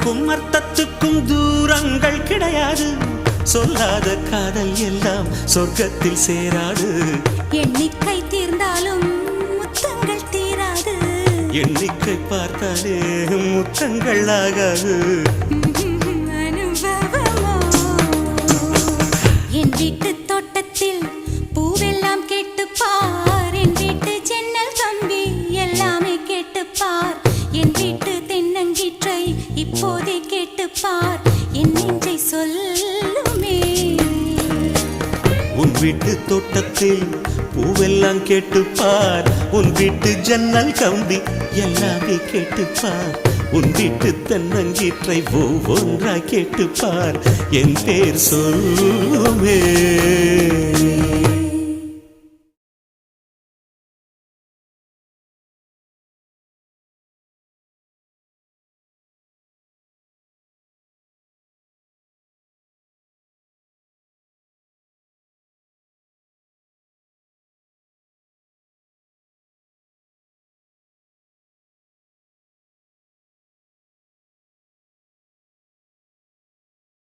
சொல்லுக்கும் அர்த்தத்துக்கும் தூரங்கள் கிடையாது. சொல்லாத காதல் எல்லாம் சொர்க்கத்தில் சேராது. எண்ணிக்கை தீர்ந்தாலும் முத்தங்கள் தீராது. எண்ணிக்கை பார்த்தாலே முத்தங்கள் ஆகாது. என் வீட்டு தோட்டத்தில் பூவெல்லாம் கேட்டுப்பார். என் வீட்டு ஜன்னல் கம்பி எல்லாமே கேட்டுப்பார். என் வீட்டு தென்னங்கீற்றை இப்போதே கேட்டுப்பார். என் நெஞ்சை சொல்லுமே. உன் வீட்டு தோட்டத்தில் பூவெல்லாம் கேட்டுப்பார். உன் வீட்டு ஜன்னல் கம்பி எல்லாமே கேட்டுப்பார். உன் வீட்டு தென்னங்கீற்றை ஒவ்வொன்றா கேட்டுப்பார். என் பேர் சொல்லுமே.